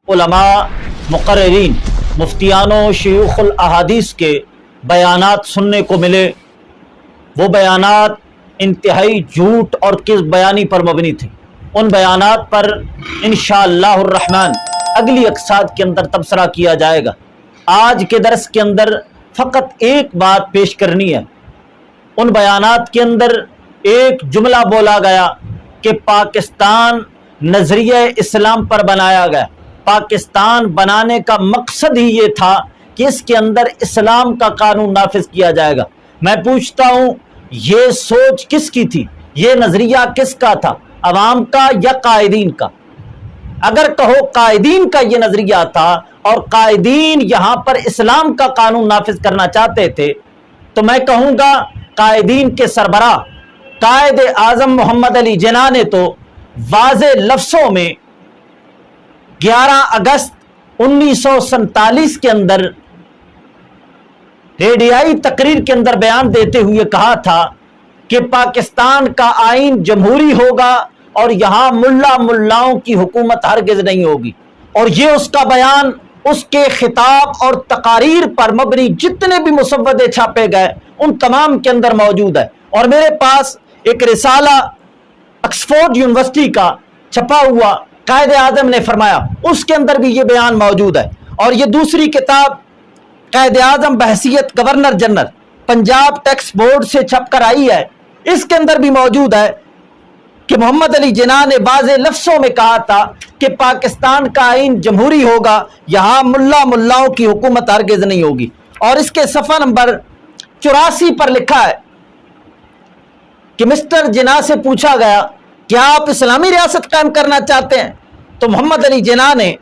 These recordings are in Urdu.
علماء مقررین مفتیان و شیوخ الاحادیث کے بیانات سننے کو ملے، وہ بیانات انتہائی جھوٹ اور کذب بیانی پر مبنی تھے۔ ان بیانات پر انشاءاللہ الرحمن اگلی اقساط کے اندر تبصرہ کیا جائے گا۔ آج کے درس کے اندر فقط ایک بات پیش کرنی ہے۔ ان بیانات کے اندر ایک جملہ بولا گیا کہ پاکستان نظریہ اسلام پر بنایا گیا۔ پاکستان بنانے کا مقصد ہی یہ تھا کہ اس کے اندر اسلام کا قانون نافذ کیا جائے گا۔ میں پوچھتا ہوں، یہ سوچ کس کی تھی؟ یہ نظریہ کس کا تھا؟ عوام کا یا قائدین کا؟ اگر کہو قائدین کا یہ نظریہ تھا اور قائدین یہاں پر اسلام کا قانون نافذ کرنا چاہتے تھے، تو میں کہوں گا قائدین کے سربراہ قائد اعظم محمد علی جناح نے تو واضح لفظوں میں 11 اگست 1947 کے اندر ریڈیائی تقریر کے اندر بیان دیتے ہوئے کہا تھا کہ پاکستان کا آئین جمہوری ہوگا اور یہاں ملاؤں کی حکومت ہرگز نہیں ہوگی۔ اور یہ اس کا بیان، اس کے خطاب اور تقاریر پر مبنی جتنے بھی مسودے چھاپے گئے ان تمام کے اندر موجود ہے۔ اور میرے پاس ایک رسالہ آکسفورڈ یونیورسٹی کا چھپا ہوا قائد اعظم نے فرمایا، اس کے اندر بھی یہ بیان موجود ہے۔ اور یہ دوسری کتاب قائد اعظم بحیثیت governor general Punjab text board سے چھپ کر آئی ہے، اس کے اندر بھی موجود ہے کہ محمد علی جناح نے واضح لفظوں میں کہا تھا کہ پاکستان کا آئین جمہوری ہوگا، یہاں ملاؤں کی حکومت ہرگز نہیں ہوگی۔ اور اس کے صفحہ نمبر 84 پر لکھا ہے کہ مسٹر جناح سے پوچھا گیا کیا آپ اسلامی ریاست قائم کرنا چاہتے ہیں؟ تو محمد علی جناح نے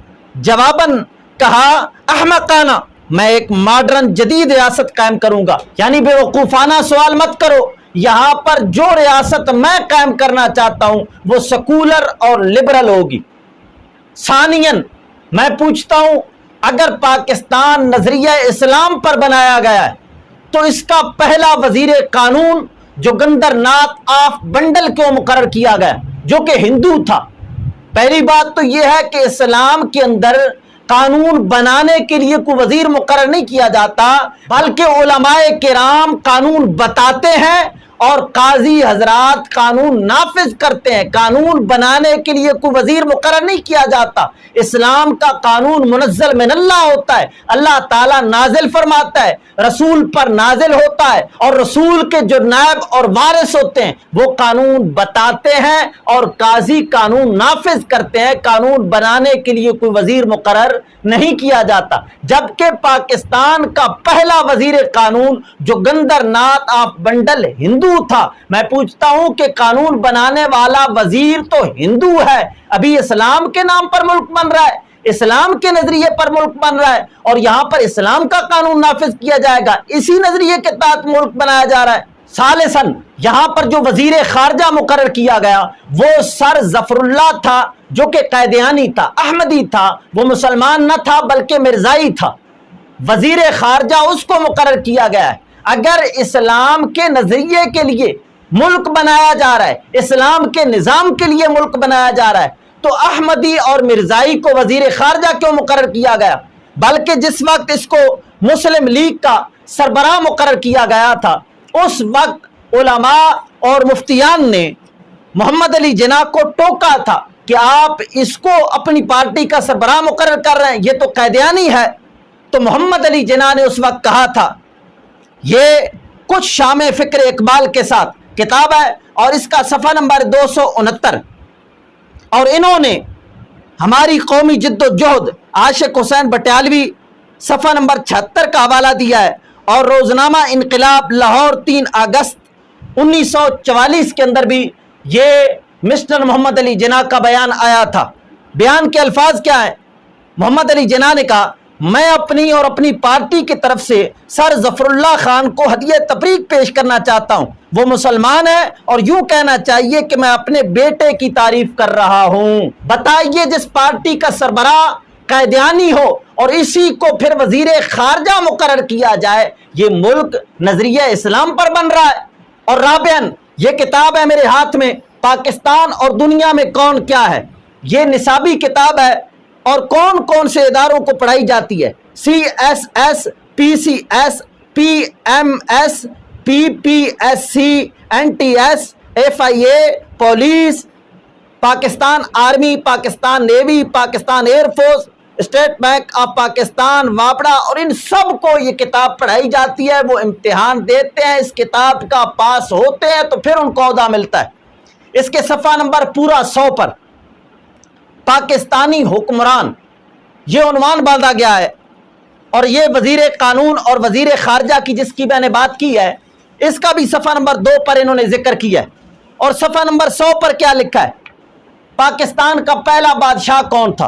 جواباً کہا، احمقانہ، میں ایک ماڈرن جدید ریاست قائم کروں گا۔ یعنی بے وقوفانہ سوال مت کرو، یہاں پر جو ریاست میں قائم کرنا چاہتا ہوں وہ سیکولر اور لبرل ہوگی۔ ثانیاً میں پوچھتا ہوں، اگر پاکستان نظریہ اسلام پر بنایا گیا ہے تو اس کا پہلا وزیر قانون جوگندر ناتھ آف بنڈل کیوں مقرر کیا گیا جو کہ ہندو تھا؟ پہلی بات تو یہ ہے کہ اسلام کے اندر قانون بنانے کے لیے کوئی وزیر مقرر نہیں کیا جاتا، بلکہ علماء کرام قانون بتاتے ہیں اور قاضی حضرات قانون نافذ کرتے ہیں۔ قانون بنانے کے لیے کوئی وزیر مقرر نہیں کیا جاتا۔ اسلام کا قانون منزل من اللہ ہوتا ہے، اللہ تعالیٰ نازل فرماتا ہے، رسول پر نازل ہوتا ہے، اور رسول کے جو نائب اور وارث ہوتے ہیں وہ قانون بتاتے ہیں اور قاضی قانون نافذ کرتے ہیں۔ قانون بنانے کے لیے کوئی وزیر مقرر نہیں کیا جاتا، جبکہ پاکستان کا پہلا وزیر قانون جوگندر ناتھ آف بنڈل ہندو تھا۔ میں پوچھتا ہوں کہ قانون بنانے والا وزیر تو ہندو ہے، ابھی اسلام کے نام پر ملک بن رہا ہے، اسلام کے نظریے پر ملک بن رہا ہے، اور یہاں پر اسلام کا قانون نافذ کیا جائے گا، اسی نظریے کے تحت ملک بنایا جا رہا ہے۔ ثالثاً یہاں پر جو وزیر خارجہ مقرر کیا گیا وہ سر ظفر اللہ تھا جو کہ قادیانی تھا، احمدی تھا، وہ مسلمان نہ تھا بلکہ مرزائی تھا۔ وزیر خارجہ اس کو مقرر کیا گیا ہے۔ اگر اسلام کے نظریے کے لیے ملک بنایا جا رہا ہے، اسلام کے نظام کے لیے ملک بنایا جا رہا ہے، تو احمدی اور مرزائی کو وزیر خارجہ کیوں مقرر کیا گیا؟ بلکہ جس وقت اس کو مسلم لیگ کا سربراہ مقرر کیا گیا تھا اس وقت علماء اور مفتیان نے محمد علی جناح کو ٹوکا تھا کہ آپ اس کو اپنی پارٹی کا سربراہ مقرر کر رہے ہیں، یہ تو قادیانی ہے۔ تو محمد علی جناح نے اس وقت کہا تھا، یہ کچھ شام فکر اقبال کے ساتھ کتاب ہے اور اس کا صفحہ نمبر 269، اور انہوں نے ہماری قومی جد و جہد عاشق حسین بٹالوی صفحہ نمبر 76 کا حوالہ دیا ہے، اور روزنامہ انقلاب لاہور 3 اگست 1944 کے اندر بھی یہ مسٹر محمد علی جناح کا بیان آیا تھا۔ بیان کے الفاظ کیا ہیں؟ محمد علی جناح نے کہا، میں اپنی اور اپنی پارٹی کی طرف سے سر ظفر اللہ خان کو ہدیہ تبریک پیش کرنا چاہتا ہوں، وہ مسلمان ہے اور یوں کہنا چاہیے کہ میں اپنے بیٹے کی تعریف کر رہا ہوں۔ بتائیے، جس پارٹی کا سربراہ قادیانی ہو اور اسی کو پھر وزیر خارجہ مقرر کیا جائے، یہ ملک نظریہ اسلام پر بن رہا ہے۔ اور رابعاً یہ کتاب ہے میرے ہاتھ میں، پاکستان اور دنیا میں کون کیا ہے، یہ نصابی کتاب ہے اور کون کون سے اداروں کو پڑھائی جاتی ہے؟ CSS, PCS, PMS, PPSC, NTS, FIA, police, Pakistan army, Pakistan navy, Pakistan air force, State Bank of Pakistan, واپڈا، اور ان سب کو یہ کتاب پڑھائی جاتی ہے۔ وہ امتحان دیتے ہیں، اس کتاب کا پاس ہوتے ہیں تو پھر ان کو عہدہ ملتا ہے۔ اس کے صفحہ نمبر پورا 100 پر پاکستانی حکمران یہ عنوان باندھا گیا ہے، اور یہ وزیر قانون اور وزیر خارجہ کی جس کی میں نے بات کی ہے، اس کا بھی صفحہ نمبر 2 پر انہوں نے ذکر کیا ہے۔ اور صفحہ نمبر 100 پر کیا لکھا ہے؟ پاکستان کا پہلا بادشاہ کون تھا؟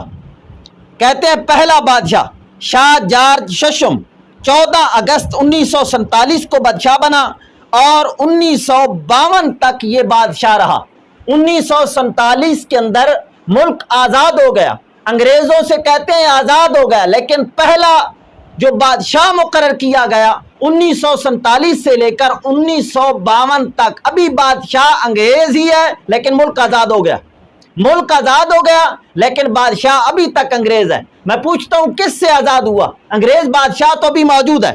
کہتے ہیں پہلا بادشاہ شاہ جارج ششم 14 اگست 1947 کو بادشاہ بنا اور 1952 تک یہ بادشاہ رہا۔ 1947 کے اندر ملک آزاد ہو گیا، انگریزوں سے کہتے ہیں آزاد ہو گیا، لیکن پہلا جو بادشاہ مقرر کیا گیا 1947 سے لے کر 1952 تک، ابھی بادشاہ انگریز ہی ہے لیکن ملک آزاد ہو گیا۔ ملک آزاد ہو گیا لیکن بادشاہ ابھی تک انگریز ہے۔ میں پوچھتا ہوں کس سے آزاد ہوا؟ انگریز بادشاہ تو ابھی موجود ہے۔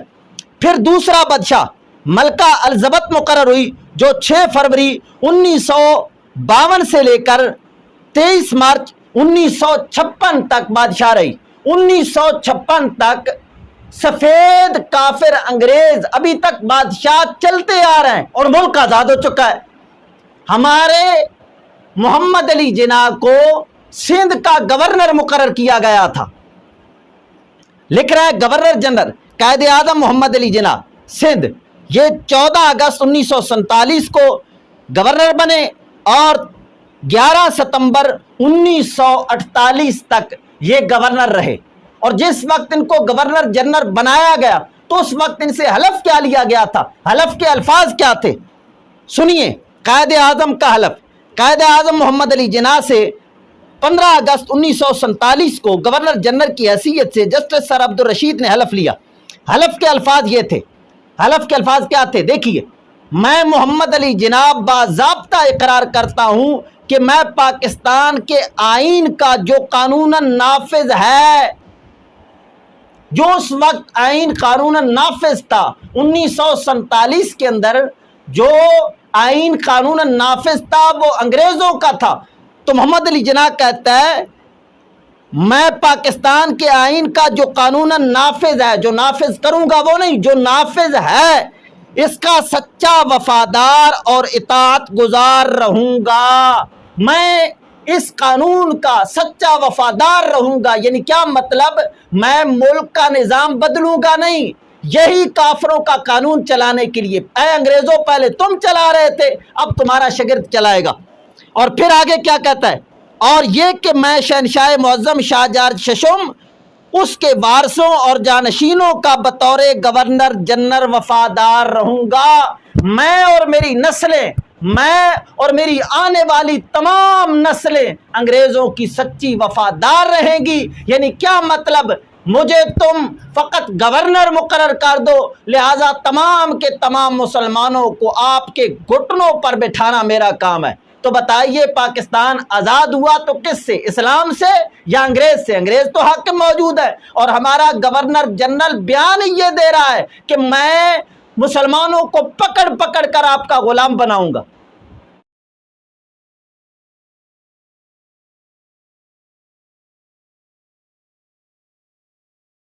پھر دوسرا بادشاہ ملکہ الزبتھ مقرر ہوئی جو 6 فروری 1952 سے لے کر 23 مارچ 1956 تک بادشاہ رہی۔ 1956 تک سفید کافر انگریز ابھی تک بادشاہ چلتے آ رہے ہیں اور ملک آزاد ہو چکا ہے۔ ہمارے محمد علی جناح کو سندھ کا گورنر مقرر کیا گیا تھا۔ لکھ رہا ہے گورنر جنرل قائد اعظم محمد علی جناح سندھ، یہ 14 اگست 1947 کو گورنر بنے اور 11 ستمبر 1948 تک یہ گورنر رہے۔ اور جس وقت ان کو گورنر جنرل بنایا گیا تو اس وقت ان سے حلف کیا لیا گیا تھا؟ حلف کے الفاظ کیا تھے؟ سنیے، قائد اعظم کا حلف۔ قائد اعظم محمد علی جناح سے 15 اگست 1947 کو گورنر جنرل کی حیثیت سے جسٹس سر عبد الرشید نے حلف لیا۔ حلف کے الفاظ یہ تھے، حلف کے الفاظ کیا تھے؟ دیکھیے، میں محمد علی جناح باضابطہ اقرار کرتا ہوں کہ میں پاکستان کے آئین کا جو قانوناً نافذ ہے، جو اس وقت آئین قانوناً نافذ تھا 1947 کے اندر جو آئین قانوناً نافذ تھا وہ انگریزوں کا تھا، تو محمد علی جناح کہتا ہے میں پاکستان کے آئین کا جو قانوناً نافذ ہے، جو نافذ کروں گا وہ نہیں، جو نافذ ہے اس کا سچا وفادار اور اطاعت گزار رہوں گا۔ میں اس قانون کا سچا وفادار رہوں گا، یعنی کیا مطلب؟ میں ملک کا نظام بدلوں گا نہیں، یہی کافروں کا قانون چلانے کے لیے، اے انگریزوں پہلے تم چلا رہے تھے، اب تمہارا شاگرد چلائے گا۔ اور پھر آگے کیا کہتا ہے؟ اور یہ کہ میں شہنشاہ معظم شاہ جارج ششم اس کے وارثوں اور جانشینوں کا بطور گورنر جنرل وفادار رہوں گا۔ میں اور میری نسلیں، میں اور میری آنے والی تمام نسلیں انگریزوں کی سچی وفادار رہیں گی۔ یعنی کیا مطلب؟ مجھے تم فقط گورنر مقرر کر دو، لہٰذا تمام کے تمام مسلمانوں کو آپ کے گھٹنوں پر بٹھانا میرا کام ہے۔ تو بتائیے پاکستان آزاد ہوا تو کس سے؟ اسلام سے یا انگریز سے؟ انگریز تو حاکم موجود ہے، اور ہمارا گورنر جنرل بیان یہ دے رہا ہے کہ میں مسلمانوں کو پکڑ پکڑ کر آپ کا غلام بناؤں گا۔